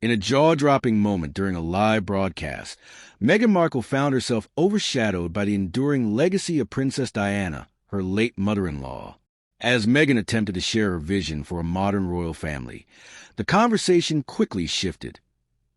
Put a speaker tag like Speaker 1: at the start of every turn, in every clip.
Speaker 1: In a jaw-dropping moment during a live broadcast, Meghan Markle found herself overshadowed by the enduring legacy of Princess Diana, her late mother-in-law. As Meghan attempted to share her vision for a modern royal family, the conversation quickly shifted,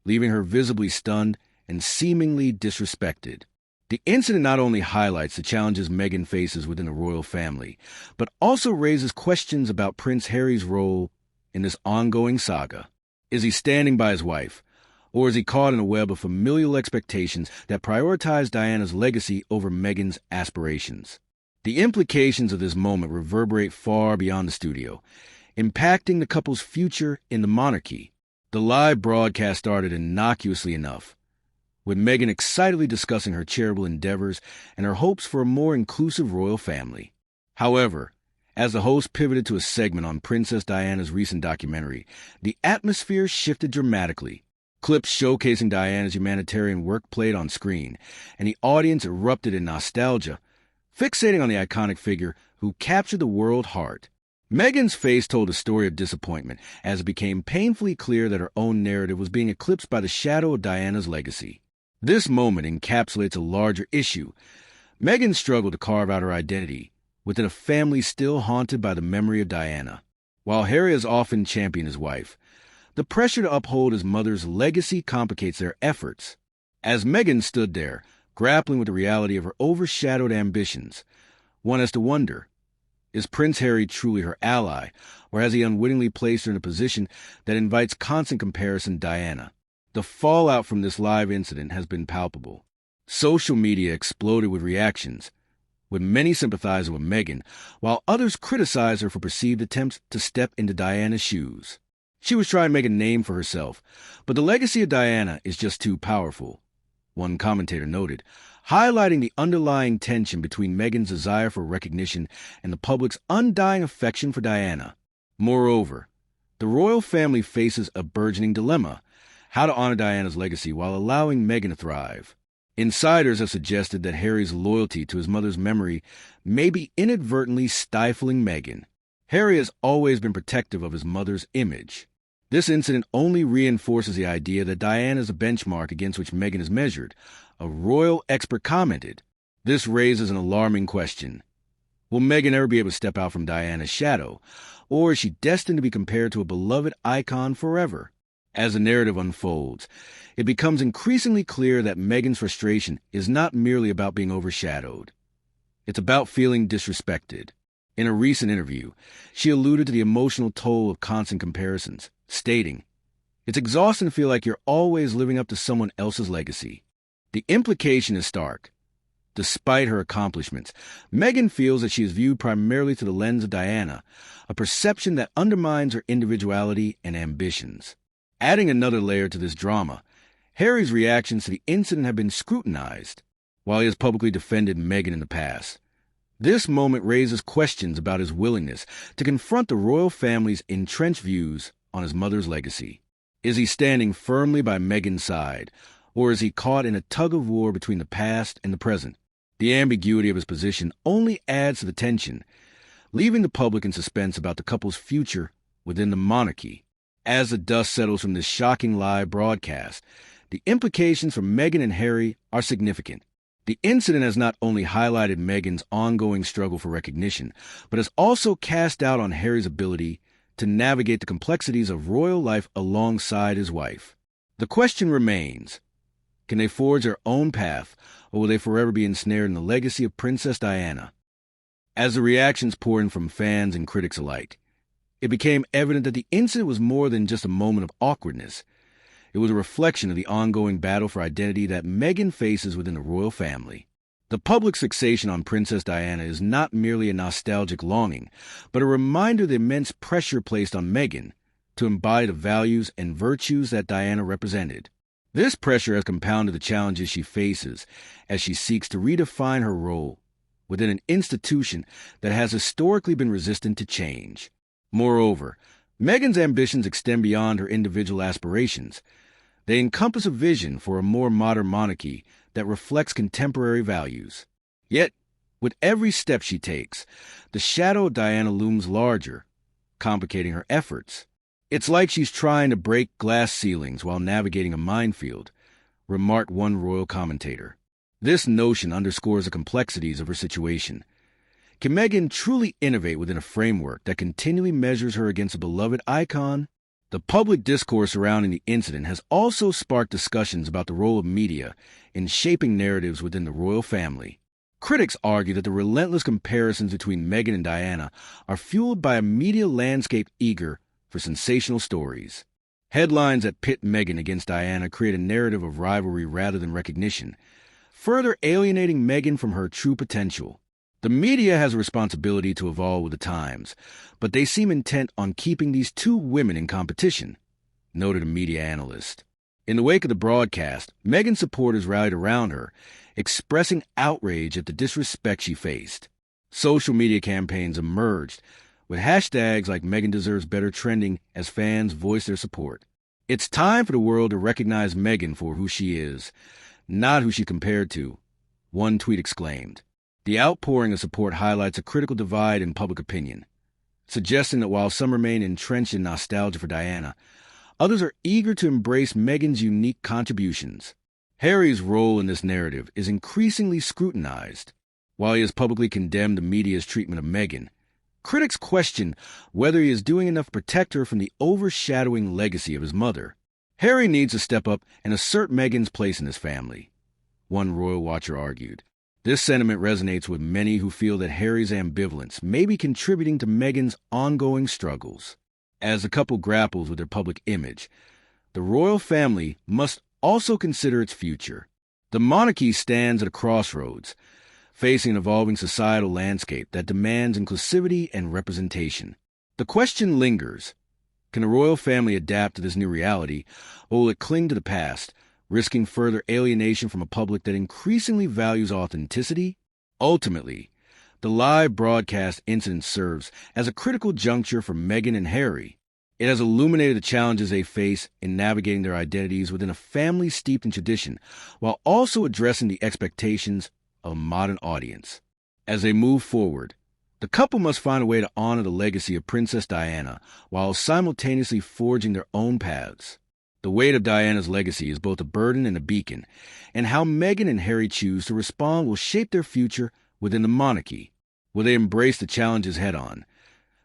Speaker 1: leaving her visibly stunned and seemingly disrespected. The incident not only highlights the challenges Meghan faces within the royal family, but also raises questions about Prince Harry's role in this ongoing saga. Is he standing by his wife, or is he caught in a web of familial expectations that prioritize Diana's legacy over Meghan's aspirations? The implications of this moment reverberate far beyond the studio, impacting the couple's future in the monarchy. The live broadcast started innocuously enough, with Meghan excitedly discussing her charitable endeavors and her hopes for a more inclusive royal family. However, as the host pivoted to a segment on Princess Diana's recent documentary, the atmosphere shifted dramatically. Clips showcasing Diana's humanitarian work played on screen, and the audience erupted in nostalgia, fixating on the iconic figure who captured the world heart. Meghan's face told a story of disappointment as it became painfully clear that her own narrative was being eclipsed by the shadow of Diana's legacy. This moment encapsulates a larger issue. Meghan struggled to carve out her identity within a family still haunted by the memory of Diana. While Harry has often championed his wife, the pressure to uphold his mother's legacy complicates their efforts. As Meghan stood there, grappling with the reality of her overshadowed ambitions, one has to wonder, is Prince Harry truly her ally, or has he unwittingly placed her in a position that invites constant comparison to Diana? The fallout from this live incident has been palpable. Social media exploded with reactions, with many sympathizing with Meghan, while others criticized her for perceived attempts to step into Diana's shoes. She was trying to make a name for herself, but the legacy of Diana is just too powerful, one commentator noted, highlighting the underlying tension between Meghan's desire for recognition and the public's undying affection for Diana. Moreover, the royal family faces a burgeoning dilemma: how to honor Diana's legacy while allowing Meghan to thrive. Insiders have suggested that Harry's loyalty to his mother's memory may be inadvertently stifling Meghan. Harry has always been protective of his mother's image. This incident only reinforces the idea that Diana is a benchmark against which Meghan is measured. A royal expert commented, "This raises an alarming question. Will Meghan ever be able to step out from Diana's shadow, or is she destined to be compared to a beloved icon forever?" As the narrative unfolds, it becomes increasingly clear that Meghan's frustration is not merely about being overshadowed. It's about feeling disrespected. In a recent interview, she alluded to the emotional toll of constant comparisons, stating, "It's exhausting to feel like you're always living up to someone else's legacy." The implication is stark. Despite her accomplishments, Meghan feels that she is viewed primarily through the lens of Diana, a perception that undermines her individuality and ambitions. Adding another layer to this drama, Harry's reactions to the incident have been scrutinized. While he has publicly defended Meghan in the past, this moment raises questions about his willingness to confront the royal family's entrenched views on his mother's legacy. Is he standing firmly by Meghan's side, or is he caught in a tug-of-war between the past and the present? The ambiguity of his position only adds to the tension, leaving the public in suspense about the couple's future within the monarchy. As the dust settles from this shocking live broadcast, the implications for Meghan and Harry are significant. The incident has not only highlighted Meghan's ongoing struggle for recognition, but has also cast doubt on Harry's ability to navigate the complexities of royal life alongside his wife. The question remains, can they forge their own path, or will they forever be ensnared in the legacy of Princess Diana? As the reactions poured in from fans and critics alike, it became evident that the incident was more than just a moment of awkwardness. It was a reflection of the ongoing battle for identity that Meghan faces within the royal family. The public's fixation on Princess Diana is not merely a nostalgic longing, but a reminder of the immense pressure placed on Meghan to embody the values and virtues that Diana represented. This pressure has compounded the challenges she faces as she seeks to redefine her role within an institution that has historically been resistant to change. Moreover, Meghan's ambitions extend beyond her individual aspirations. They encompass a vision for a more modern monarchy that reflects contemporary values. Yet, with every step she takes, the shadow of Diana looms larger, complicating her efforts. "It's like she's trying to break glass ceilings while navigating a minefield," remarked one royal commentator. This notion underscores the complexities of her situation. Can Meghan truly innovate within a framework that continually measures her against a beloved icon? The public discourse surrounding the incident has also sparked discussions about the role of media in shaping narratives within the royal family. Critics argue that the relentless comparisons between Meghan and Diana are fueled by a media landscape eager for sensational stories. Headlines that pit Meghan against Diana create a narrative of rivalry rather than recognition, further alienating Meghan from her true potential. The media has a responsibility to evolve with the times, but they seem intent on keeping these two women in competition, noted a media analyst. In the wake of the broadcast, Meghan's supporters rallied around her, expressing outrage at the disrespect she faced. Social media campaigns emerged, with hashtags like Meghan deserves better trending as fans voiced their support. "It's time for the world to recognize Meghan for who she is, not who she compared to," one tweet exclaimed. The outpouring of support highlights a critical divide in public opinion, suggesting that while some remain entrenched in nostalgia for Diana, others are eager to embrace Meghan's unique contributions. Harry's role in this narrative is increasingly scrutinized. While he has publicly condemned the media's treatment of Meghan, critics question whether he is doing enough to protect her from the overshadowing legacy of his mother. "Harry needs to step up and assert Meghan's place in his family," one royal watcher argued. This sentiment resonates with many who feel that Harry's ambivalence may be contributing to Meghan's ongoing struggles. As the couple grapples with their public image, the royal family must also consider its future. The monarchy stands at a crossroads, facing an evolving societal landscape that demands inclusivity and representation. The question lingers: can the royal family adapt to this new reality, or will it cling to the past, risking further alienation from a public that increasingly values authenticity? Ultimately, the live broadcast incident serves as a critical juncture for Meghan and Harry. It has illuminated the challenges they face in navigating their identities within a family steeped in tradition, while also addressing the expectations of a modern audience. As they move forward, the couple must find a way to honor the legacy of Princess Diana while simultaneously forging their own paths. The weight of Diana's legacy is both a burden and a beacon, and how Meghan and Harry choose to respond will shape their future within the monarchy. Will they embrace the challenges head-on,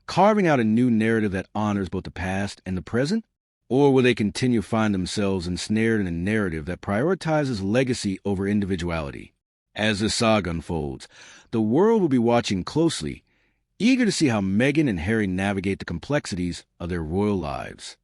Speaker 1: carving out a new narrative that honors both the past and the present? Or will they continue to find themselves ensnared in a narrative that prioritizes legacy over individuality? As this saga unfolds, the world will be watching closely, eager to see how Meghan and Harry navigate the complexities of their royal lives.